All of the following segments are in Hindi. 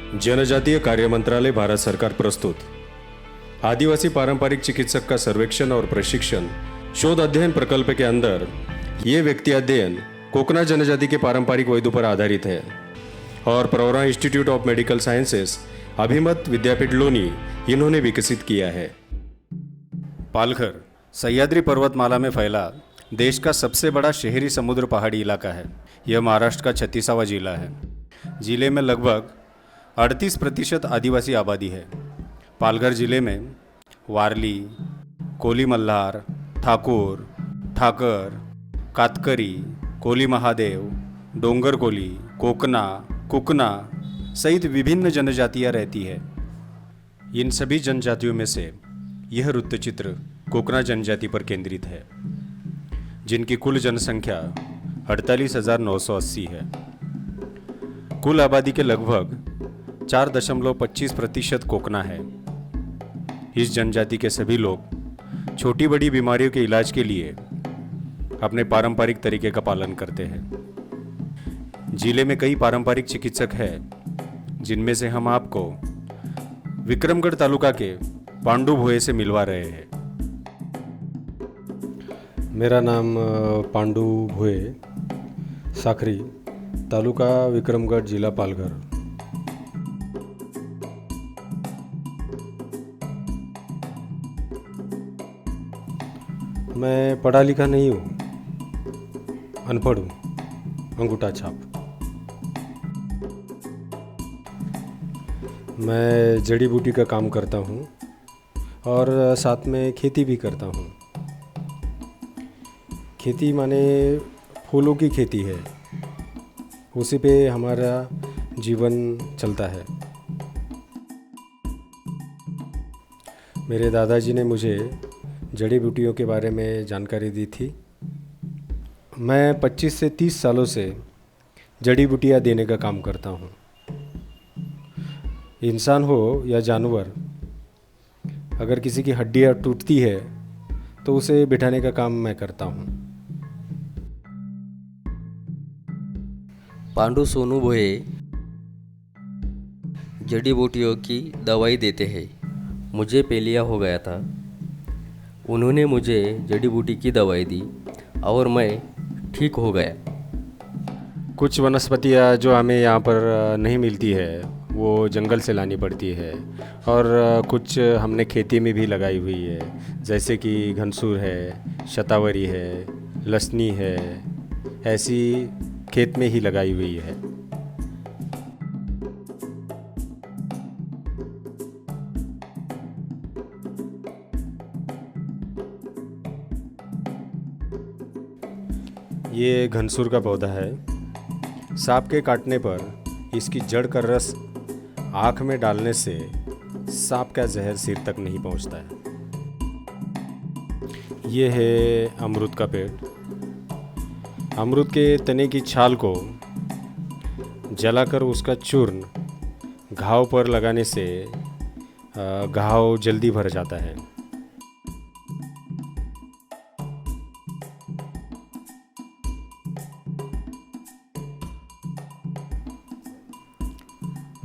जनजातीय कार्य मंत्रालय भारत सरकार प्रस्तुत आदिवासी पारंपरिक चिकित्सक का सर्वेक्षण और प्रशिक्षण शोध अध्ययन प्रकल्प के अंदर ये व्यक्ति अध्ययन कोकना जनजाति के पारंपरिक वैद्यों पर आधारित है और Pravara institute of medical sciences अभिमत विद्यापीठ लोनी इन्होंने विकसित किया है। पालघर सह्याद्री पर्वतमाला में फैला देश का सबसे बड़ा शहरी समुद्र पहाड़ी इलाका है। यह महाराष्ट्र का 36वां जिला है। जिले में लगभग 38% आदिवासी आबादी है। पालघर जिले में वारली, कोली मल्हार, ठाकुर, ठाकर, कातकरी, कोली महादेव, डोंगर कोली, कोकना, कुकना सहित विभिन्न जनजातियां रहती है। इन सभी जनजातियों में से यह वृत्तचित्र कोकना जनजाति पर केंद्रित है, जिनकी कुल जनसंख्या 48,980 है। कुल आबादी के लगभग 4.25% कोकना है। इस जनजाति के सभी लोग छोटी बड़ी बीमारियों के इलाज के लिए अपने पारंपरिक तरीके का पालन करते हैं। जिले में कई पारंपरिक चिकित्सक हैं, जिनमें से हम आपको विक्रमगढ़ तालुका के पांडु भोये से मिलवा रहे हैं। मेरा नाम पांडु भोये, साखरी, तालुका विक्रमगढ़, जिला पालघर। मैं पढ़ा लिखा नहीं हूँ, अनपढ़ हूँ, अंगूठा छाप। मैं जड़ी बूटी का काम करता हूँ और साथ में खेती भी करता हूँ। खेती माने फूलों की खेती है, उसी पे हमारा जीवन चलता है। मेरे दादाजी ने मुझे जड़ी बूटियों के बारे में जानकारी दी थी। मैं 25 से 30 सालों से जड़ी बूटियाँ देने का काम करता हूँ। इंसान हो या जानवर, अगर किसी की हड्डियाँ टूटती है तो उसे बिठाने का काम मैं करता हूँ। पांडु सोनू भोये जड़ी बूटियों की दवाई देते हैं। मुझे पेलिया हो गया था, उन्होंने मुझे जड़ी बूटी की दवाई दी और मैं ठीक हो गया। कुछ वनस्पतियाँ जो हमें यहाँ पर नहीं मिलती है वो जंगल से लानी पड़ती है और कुछ हमने खेती में भी लगाई हुई है, जैसे कि घनसूर है, शतावरी है, लसनी है, ऐसी खेत में ही लगाई हुई है। ये घनसूर का पौधा है। सांप के काटने पर इसकी जड़ का रस आँख में डालने से सांप का जहर सिर तक नहीं पहुंचता है। ये है अमरूद का पेड़। अमरूद के तने की छाल को जलाकर उसका चूर्ण घाव पर लगाने से घाव जल्दी भर जाता है।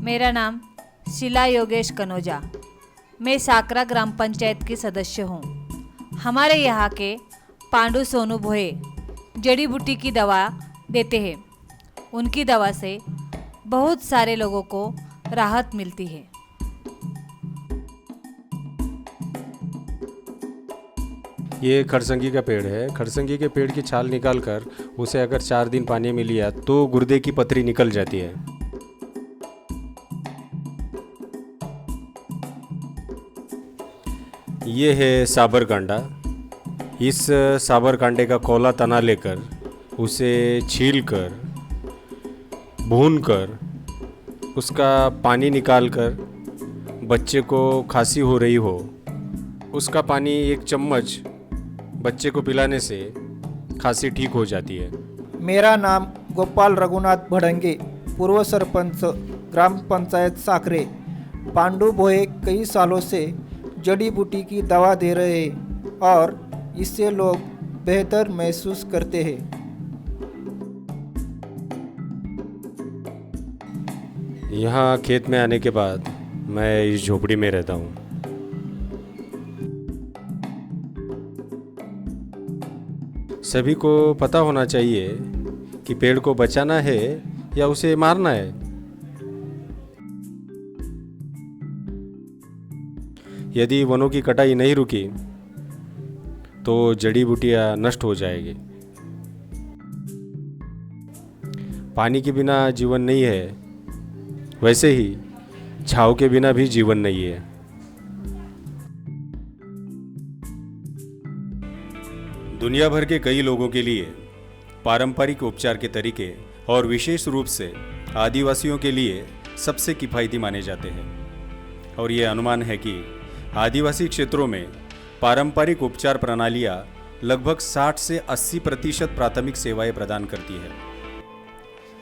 मेरा नाम शीला योगेश कनोजा। मैं साकरा ग्राम पंचायत की सदस्य हूँ। हमारे यहाँ के पांडु सोनू भोये जड़ी बूटी की दवा देते हैं। उनकी दवा से बहुत सारे लोगों को राहत मिलती है। ये खरसंगी का पेड़ है। खरसंगी के पेड़ की छाल निकालकर उसे अगर 4 दिन पानी में लिया तो गुर्दे की पथरी निकल जाती है। ये है साबर कांडा। इस साबर कांडे का कोला तना लेकर उसे छीलकर भूनकर उसका पानी निकालकर बच्चे को खांसी हो रही हो उसका पानी 1 चम्मच बच्चे को पिलाने से खांसी ठीक हो जाती है। मेरा नाम गोपाल रघुनाथ भड़ंगे, पूर्व सरपंच, ग्राम पंचायत साकरे। पांडु भोये कई सालों से जड़ी बूटी की दवा दे रहे हैं और इससे लोग बेहतर महसूस करते हैं। यहाँ खेत में आने के बाद मैं इस झोपड़ी में रहता हूँ। सभी को पता होना चाहिए कि पेड़ को बचाना है या उसे मारना है। यदि वनों की कटाई नहीं रुकी तो जड़ी बूटियाँ नष्ट हो जाएगी। पानी के बिना जीवन नहीं है, वैसे ही छाँव के बिना भी जीवन नहीं है। दुनिया भर के कई लोगों के लिए पारंपरिक उपचार के तरीके और विशेष रूप से आदिवासियों के लिए सबसे किफ़ायती माने जाते हैं और ये अनुमान है कि आदिवासी क्षेत्रों में पारंपरिक उपचार प्रणालियाँ लगभग 60 से 80% प्राथमिक सेवाएं प्रदान करती है।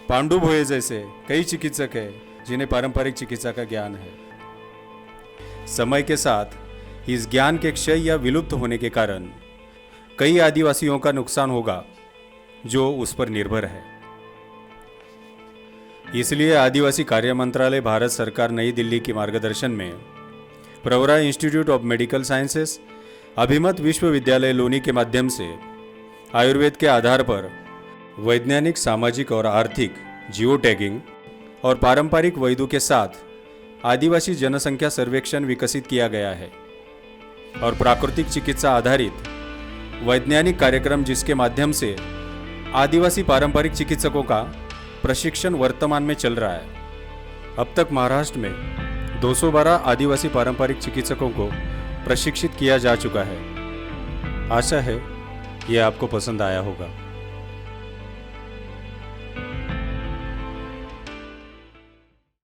पांडु भोये जैसे कई चिकित्सक हैं जिन्हें पारंपरिक चिकित्सा का ज्ञान है। समय के साथ इस ज्ञान के क्षय या विलुप्त होने के कारण कई आदिवासियों का नुकसान होगा जो उस पर निर्भर है। इसलिए आदिवासी कार्य मंत्रालय भारत सरकार नई दिल्ली के मार्गदर्शन में Pravara institute of medical sciences, अभिमत विश्वविद्यालय लोनी के माध्यम से आयुर्वेद के आधार पर वैज्ञानिक, सामाजिक और आर्थिक जियो टैगिंग और पारंपरिक वैद्यों के साथ आदिवासी जनसंख्या सर्वेक्षण विकसित किया गया है और प्राकृतिक चिकित्सा आधारित वैज्ञानिक कार्यक्रम जिसके माध्यम से आदिवासी पारंपरिक चिकित्सकों का प्रशिक्षण वर्तमान में चल रहा है। अब तक महाराष्ट्र में 212 आदिवासी पारंपरिक चिकित्सकों को प्रशिक्षित किया जा चुका है। आशा है ये आपको पसंद आया होगा।